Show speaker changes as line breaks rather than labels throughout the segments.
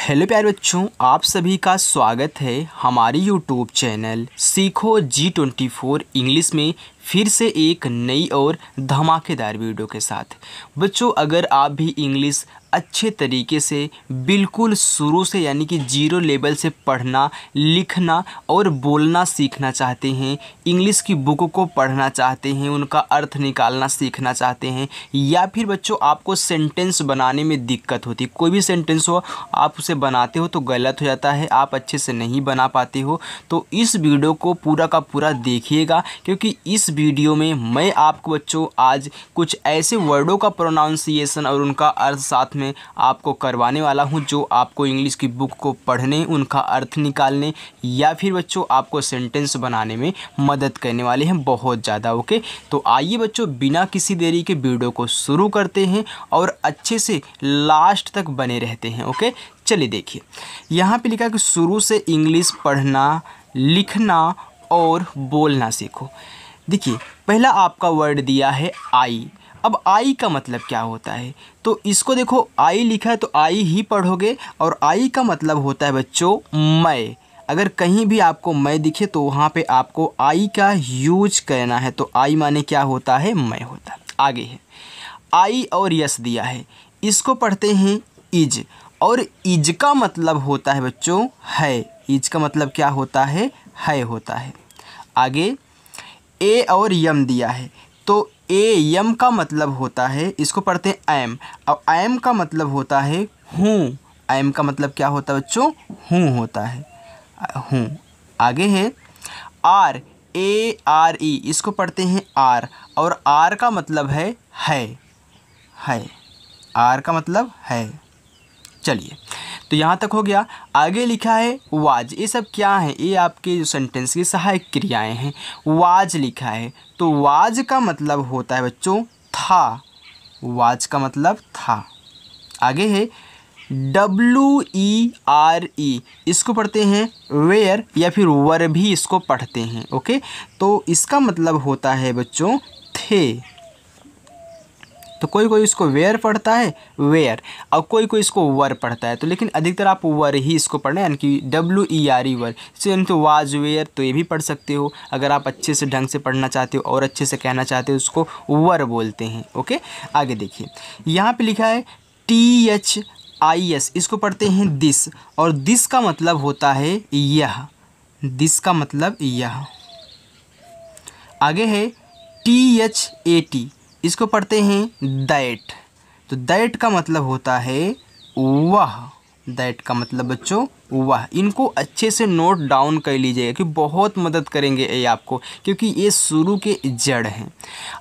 Hello प्यारे बच्चों, आप सभी का स्वागत है हमारे यूट्यूब चैनल सीखो G24 इंग्लिश में फिर से एक नई और धमाकेदार वीडियो के साथ। बच्चों, अगर आप भी इंग्लिश अच्छे तरीके से बिल्कुल शुरू से यानी कि जीरो लेवल से पढ़ना, लिखना और बोलना सीखना चाहते हैं, इंग्लिश की बुक को पढ़ना चाहते हैं, उनका अर्थ निकालना सीखना चाहते हैं, या फिर बच्चों आपको सेंटेंस बनाने में दिक्कत होती, कोई भी सेंटेंस हो आप उसे बनाते हो तो गलत हो जाता है, आप अच्छे से नहीं बना पाते हो, तो इस वीडियो को पूरा का पूरा देखिएगा, क्योंकि इस वीडियो में मैं आपको बच्चों आज कुछ ऐसे वर्डों का प्रोनाउंसिएशन और उनका अर्थ साथ में आपको करवाने वाला हूं जो आपको इंग्लिश की बुक को पढ़ने, उनका अर्थ निकालने या फिर बच्चों आपको सेंटेंस बनाने में मदद करने वाले हैं बहुत ज़्यादा। ओके, तो आइए बच्चों बिना किसी देरी के वीडियो को शुरू करते हैं और अच्छे से लास्ट तक बने रहते हैं। ओके, चलिए देखिए, यहाँ पे लिखा है कि शुरू से इंग्लिश पढ़ना, लिखना और बोलना सीखो। देखिए, पहला आपका वर्ड दिया है आई। अब आई का मतलब क्या होता है, तो इसको देखो, आई लिखा है तो आई ही पढ़ोगे, और आई का मतलब होता है बच्चों मैं। अगर कहीं भी आपको मैं दिखे तो वहाँ पे आपको आई का यूज करना है, तो आई माने क्या होता है, मैं होता है। आगे है आई और यस दिया है, इसको पढ़ते हैं इज, और इज का मतलब होता है बच्चों है। इज का मतलब क्या होता है होता है। आगे ए और यम दिया है, तो ए यम का मतलब होता है, इसको पढ़ते हैं एम, और एम का मतलब होता है हूँ। एम का मतलब क्या होता है बच्चों, हूँ होता है, हूँ। आगे है आर, ए आर ई, इसको पढ़ते हैं आर, और आर का मतलब है आर का मतलब है। चलिए, तो यहाँ तक हो गया। आगे लिखा है वाज, ये सब क्या है, ये आपके जो सेंटेंस की सहायक क्रियाएं हैं। वाज लिखा है, तो वाज का मतलब होता है बच्चों था। वाज का मतलब था। आगे है WERE, इसको पढ़ते हैं वेयर, या फिर वर भी इसको पढ़ते हैं। ओके, तो इसका मतलब होता है बच्चों थे। तो कोई कोई इसको वेयर पढ़ता है, वेयर, और कोई कोई इसको वर पढ़ता है, तो लेकिन अधिकतर आप वर ही इसको पढ़ना है, यानी कि WERE वर। तो वाज, वेयर, तो ये भी पढ़ सकते हो। अगर आप अच्छे से ढंग से पढ़ना चाहते हो और अच्छे से कहना चाहते हो, उसको वर बोलते हैं। ओके, आगे देखिए, यहाँ पे लिखा है THIS, इसको पढ़ते हैं दिस, और दिस का मतलब होता है यह। दिस का मतलब यह। आगे है THAT, इसको पढ़ते हैं दैट, तो दैट का मतलब होता है वह। दैट का मतलब बच्चों वह। इनको अच्छे से नोट डाउन कर लीजिएगा कि बहुत मदद करेंगे ये आपको, क्योंकि ये शुरू के जड़ हैं।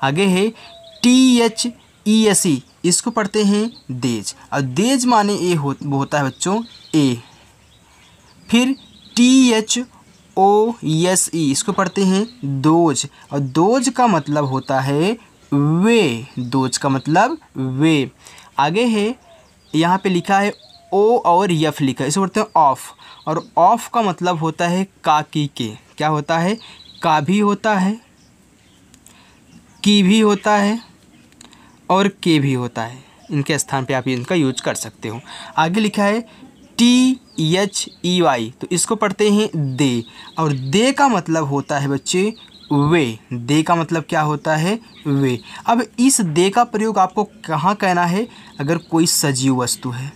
आगे है THESE, इसको पढ़ते हैं देज, और देज माने ये होता है बच्चों ए। फिर THOSE, इसको पढ़ते हैं दोज, और दोज का मतलब होता है वे। दोज का मतलब वे। आगे है, यहाँ पे लिखा है ओ और यफ लिखा है, इसे पढ़ते हैं ऑफ, और ऑफ का मतलब होता है का की के। क्या होता है, का भी होता है, की भी होता है, और के भी होता है। इनके स्थान पे आप इनका यूज कर सकते हो। आगे लिखा है THEY, तो इसको पढ़ते हैं दे, और दे का मतलब होता है बच्चे वे। दे का मतलब क्या होता है, वे। अब इस दे का प्रयोग आपको कहाँ कहना है, अगर कोई सजीव वस्तु है,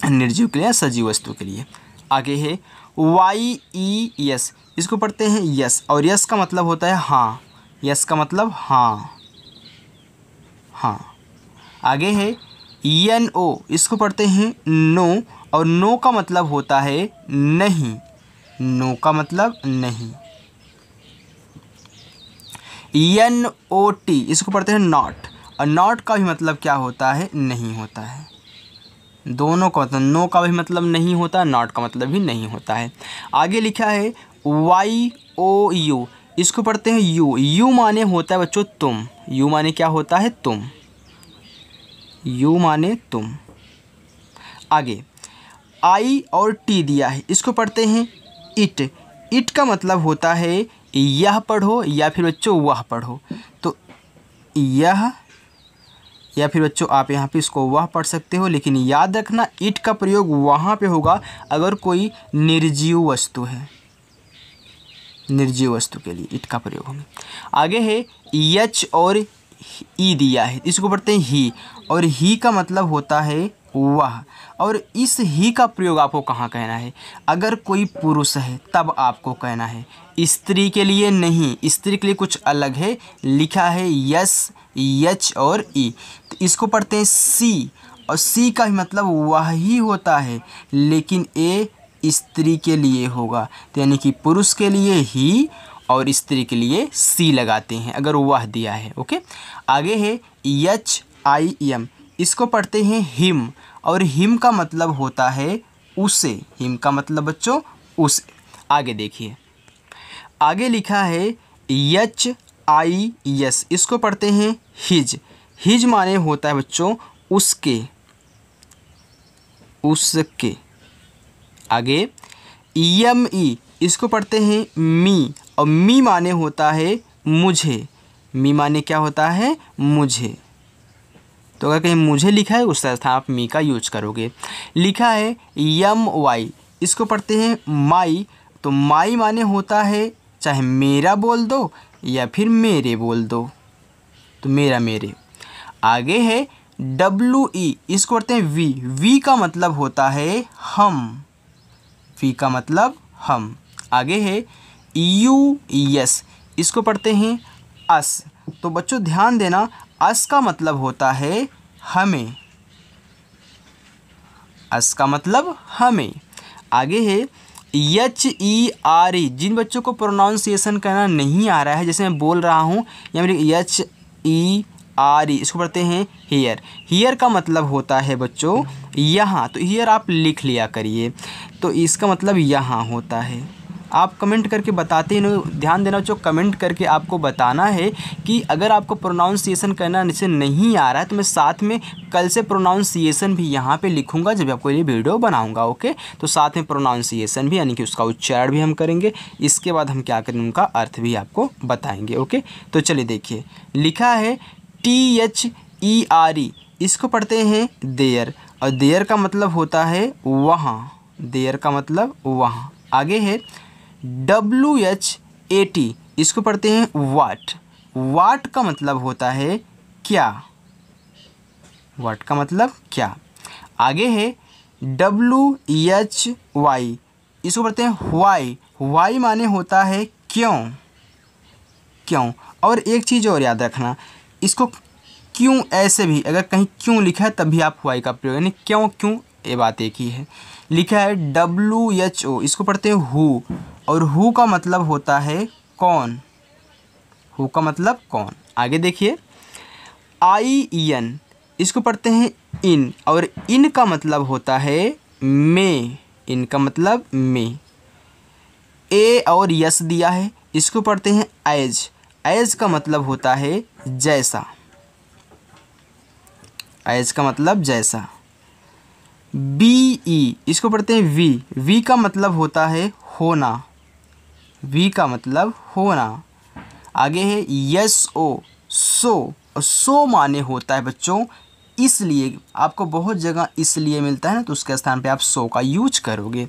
निर्जीव के लिए, सजीव वस्तु के लिए। आगे है YES, इसको पढ़ते हैं यस, और यस का मतलब होता है हाँ। यस का मतलब हाँ। आगे है NO, इसको पढ़ते हैं नो, और नो का मतलब होता है नहीं। नो का मतलब नहीं। NOT, इसको पढ़ते हैं नॉट, और नॉट का भी मतलब क्या होता है, नहीं होता है। दोनों का मतलब, नो का भी मतलब नहीं होता, नॉट का मतलब भी नहीं होता है। आगे लिखा है YOU, इसको पढ़ते हैं यू माने होता है बच्चों तुम। यू माने क्या होता है, तुम। यू माने तुम। आगे आई और टी दिया है, इसको पढ़ते हैं इट। इट का मतलब होता है यह पढ़ो, या फिर बच्चों वह पढ़ो, तो यह या फिर बच्चों आप यहाँ पे इसको वह पढ़ सकते हो, लेकिन याद रखना इट का प्रयोग वहाँ पे होगा अगर कोई निर्जीव वस्तु है, निर्जीव वस्तु के लिए इट का प्रयोग होगा। आगे है यच और ई दिया है, इसको पढ़ते हैं ही, और ही का मतलब होता है वह, और इस ही का प्रयोग आपको कहाँ कहना है, अगर कोई पुरुष है तब आपको कहना है, स्त्री के लिए नहीं, स्त्री के लिए कुछ अलग है, लिखा है यस यच और ई, तो इसको पढ़ते हैं सी, और सी का मतलब वह ही होता है, लेकिन ए स्त्री के लिए होगा, तो यानी कि पुरुष के लिए ही और स्त्री के लिए सी लगाते हैं अगर वह दिया है। ओके, आगे है एच आई एम, इसको पढ़ते हैं हिम, और हिम का मतलब होता है उसे, हिम का मतलब बच्चों उसे। आगे देखिए, आगे लिखा है एच आई एस, इसको पढ़ते हैं हिज, हिज माने होता है बच्चों उसके, उसके। आगे एम ई, इसको पढ़ते हैं मी, और मी माने होता है मुझे, मी माने क्या होता है मुझे, तो अगर कहीं मुझे लिखा है उस स्थान आप मी का यूज करोगे। लिखा है यम वाई, इसको पढ़ते हैं माई, तो माई माने होता है चाहे मेरा बोल दो या फिर मेरे बोल दो, तो मेरा मेरे। आगे है डब्लू ई, इसको पढ़ते हैं वी, वी का मतलब होता है हम, वी का मतलब हम। आगे है यू यस, इसको पढ़ते हैं अस, तो बच्चों ध्यान देना अस का मतलब होता है हमें, अस का मतलब हमें। आगे है एच ई आर ई, जिन बच्चों को प्रोनाउंसिएशन करना नहीं आ रहा है, जैसे मैं बोल रहा हूँ या मेरे एच ई आर ई, इसको पढ़ते हैं हियर, हियर का मतलब होता है बच्चों यहाँ, तो हियर आप लिख लिया करिए, तो इसका मतलब यहाँ होता है। आप कमेंट करके बताते हैं, ध्यान देना जो कमेंट करके आपको बताना है कि अगर आपको प्रोनाउंसिएशन करना से नहीं आ रहा है, तो मैं साथ में कल से प्रोनाउंसिएशन भी यहाँ पे लिखूंगा जब आपको ये वीडियो बनाऊंगा। ओके, तो साथ में प्रोनाउंसिएशन भी यानी कि उसका उच्चारण भी हम करेंगे, इसके बाद हम क्या करेंगे उनका अर्थ भी आपको बताएंगे। ओके, तो चलिए देखिए, लिखा है T H E R E, इसको पढ़ते हैं देयर, और देयर का मतलब होता है वहाँ, देयर का मतलब वहाँ। आगे है डब्लू एच ए टी, इसको पढ़ते हैं वाट, वाट का मतलब होता है क्या, वाट का मतलब क्या। आगे है डब्लू एच वाई, इसको पढ़ते हैं वाई, वाई माने होता है क्यों, क्यों। और एक चीज़ और याद रखना, इसको क्यों ऐसे भी अगर कहीं क्यों लिखा है तब भी आप वाई का प्रयोग, यानी क्यों क्यों ये बात एक ही है। लिखा है डब्लू एच ओ, इसको पढ़ते हैं हु, और हु का मतलब होता है कौन, हु का मतलब कौन। आगे देखिए आई एन, इसको पढ़ते हैं इन, और इन का मतलब होता है में, इन का मतलब में। ए और यस दिया है, इसको पढ़ते हैं एज, एज का मतलब होता है जैसा, एज का मतलब जैसा। बी ई, इसको पढ़ते हैं वी, वी का मतलब होता है होना, वी का मतलब होना। आगे है यस ओ, सो, और सो माने होता है बच्चों इसलिए, आपको बहुत जगह इसलिए मिलता है ना, तो उसके स्थान पे आप सो का यूज करोगे।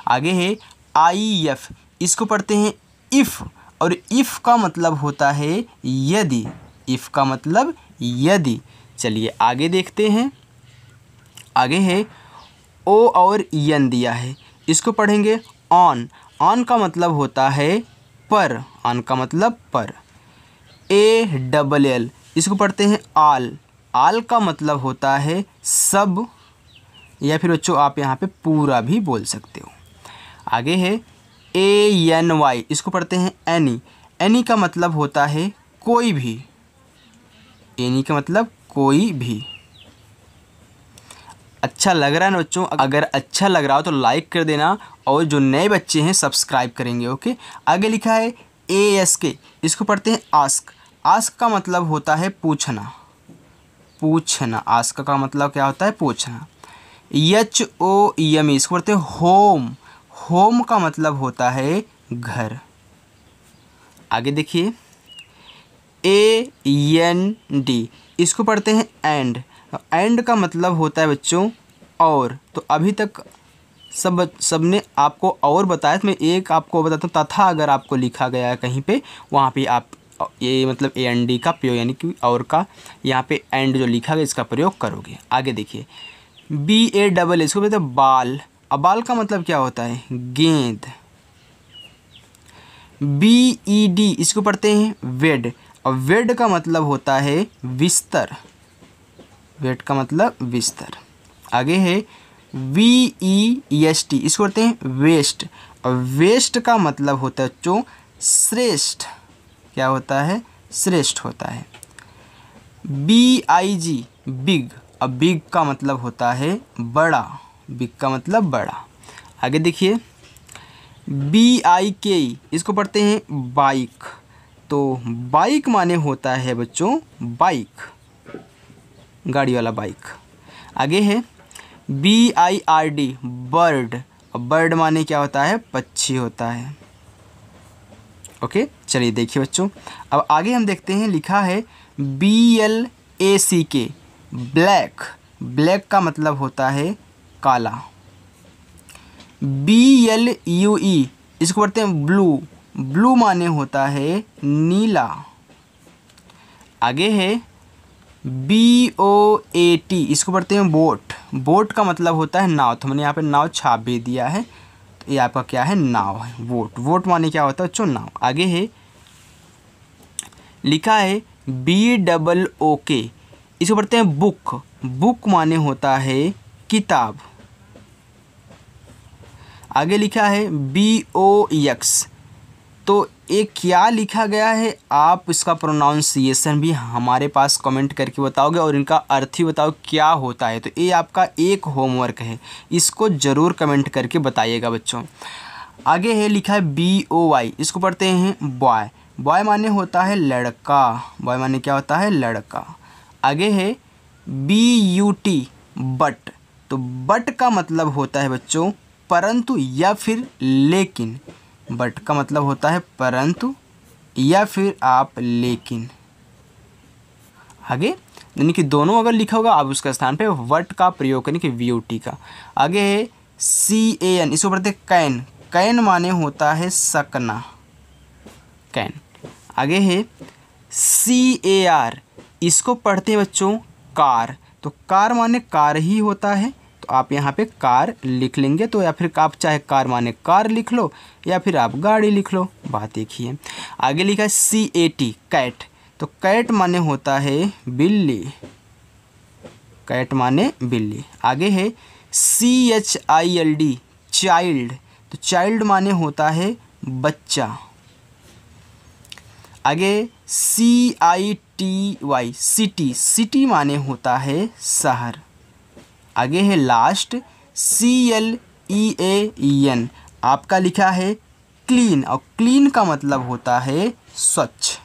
आगे है आई एफ, इसको पढ़ते हैं इफ़, और इफ़ का मतलब होता है यदि, इफ़ का मतलब यदि। चलिए आगे देखते हैं, आगे है ओ और यन दिया है, इसको पढ़ेंगे ऑन, ऑन का मतलब होता है पर, ऑन का मतलब पर। ए डबल एल, इसको पढ़ते हैं आल, आल का मतलब होता है सब, या फिर बच्चों आप यहाँ पे पूरा भी बोल सकते हो। आगे है ए एन वाई, इसको पढ़ते हैं एनी, एनी का मतलब होता है कोई भी, एनी का मतलब कोई भी। अच्छा लग रहा है ना बच्चों, अगर अच्छा लग रहा हो तो लाइक कर देना, और जो नए बच्चे हैं सब्सक्राइब करेंगे। ओके, आगे लिखा है ए एस के, इसको पढ़ते हैं आस्क, आस्क का मतलब होता है पूछना, पूछना, आस्क का मतलब क्या होता है पूछना। एच ओ एम, इसको पढ़ते हैं होम, होम का मतलब होता है घर। आगे देखिए ए एन डी, इसको पढ़ते हैं एंड। एंड का मतलब होता है बच्चों और। तो अभी तक सबने आपको और बताया, तो मैं एक आपको बताता हूँ तथा अगर आपको लिखा गया है कहीं पे, वहाँ पे आप ये मतलब ए एन डी का प्रयोग यानी कि और का यहाँ पे एंड जो लिखा गया इसका प्रयोग करोगे। आगे देखिए BALL, इसको बोलते हैं बाल। अब बाल का मतलब क्या होता है? गेंद। BED, इसको पढ़ते हैं वेड। और वेड का मतलब होता है बिस्तर। वेड का मतलब बिस्तर। आगे है VEST, इसको पढ़ते हैं वेस्ट। और वेस्ट का मतलब होता है बच्चों श्रेष्ठ। क्या होता है? श्रेष्ठ होता है। BIG, big. अब बिग का मतलब होता है बड़ा। बिग का मतलब बड़ा। आगे देखिए BIK, इसको पढ़ते हैं बाइक। तो बाइक माने होता है बच्चों बाइक, गाड़ी वाला बाइक। आगे है BIRD, बर्ड। अब बर्ड माने क्या होता है? पक्षी होता है। ओके, चलिए देखिए बच्चों, अब आगे हम देखते हैं लिखा है BLACK, ब्लैक। ब्लैक का मतलब होता है काला। BLUE, इसको पढ़ते हैं ब्लू। ब्लू माने होता है नीला। आगे है BOAT, इसको पढ़ते हैं बोट। बोट का मतलब होता है नाव। तो मैंने यहाँ पे नाव छाप भी दिया है, तो ये आपका क्या है? नाव है। बोट। बोट माने क्या होता है बच्चों? नाव। आगे है लिखा है BOOK, इसको पढ़ते हैं बुक। बुक माने होता है किताब। आगे लिखा है BOX, तो ये क्या लिखा गया है आप इसका प्रोनाउंसिएशन भी हमारे पास कमेंट करके बताओगे और इनका अर्थ ही बताओ क्या होता है। तो ये आपका एक होमवर्क है, इसको ज़रूर कमेंट करके बताइएगा बच्चों। आगे है लिखा है BOY, इसको पढ़ते हैं बॉय। बॉय माने होता है लड़का। बॉय माने क्या होता है? लड़का। आगे है BUT, बट। तो बट का मतलब होता है बच्चों परंतु या फिर लेकिन। बट का मतलब होता है परंतु या फिर आप लेकिन। आगे यानी कि दोनों अगर लिखा होगा आप उसका स्थान पे वट का प्रयोग करें कि VOT का। आगे है CAN, इसको पढ़ते हैं कैन। कैन माने होता है सकना, कैन। आगे है CAR, इसको पढ़ते हैं बच्चों कार। तो कार माने कार ही होता है, तो आप यहाँ पे कार लिख लेंगे। तो या फिर आप चाहे कार माने कार लिख लो या फिर आप गाड़ी लिख लो, बात एक ही है। आगे लिखा है CAT, कैट। तो कैट माने होता है बिल्ली। कैट माने बिल्ली। आगे है CHILD, चाइल्ड। तो चाइल्ड माने होता है बच्चा। आगे CITY, सिटी। सिटी माने होता है शहर। आगे है लास्ट CLEAN, आपका लिखा है क्लीन। और क्लीन का मतलब होता है स्वच्छ।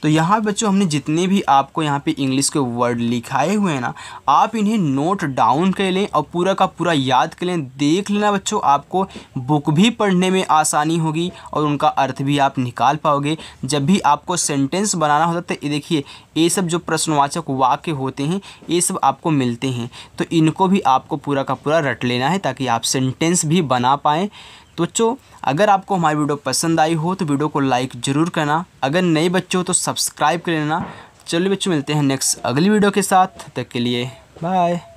तो यहाँ बच्चों हमने जितने भी आपको यहाँ पे इंग्लिश के वर्ड लिखाए हुए हैं ना, आप इन्हें नोट डाउन कर लें और पूरा का पूरा याद कर लें। देख लेना बच्चों, आपको बुक भी पढ़ने में आसानी होगी और उनका अर्थ भी आप निकाल पाओगे। जब भी आपको सेंटेंस बनाना होता है तो ये देखिए, ये सब जो प्रश्नवाचक वाक्य होते हैं ये सब आपको मिलते हैं, तो इनको भी आपको पूरा का पूरा रट लेना है ताकि आप सेंटेंस भी बना पाएँ। तो बच्चों अगर आपको हमारी वीडियो पसंद आई हो तो वीडियो को लाइक ज़रूर करना। अगर नए बच्चे हो तो सब्सक्राइब कर लेना। चलिए बच्चों, मिलते हैं नेक्स्ट अगली वीडियो के साथ। तब तक के लिए बाय।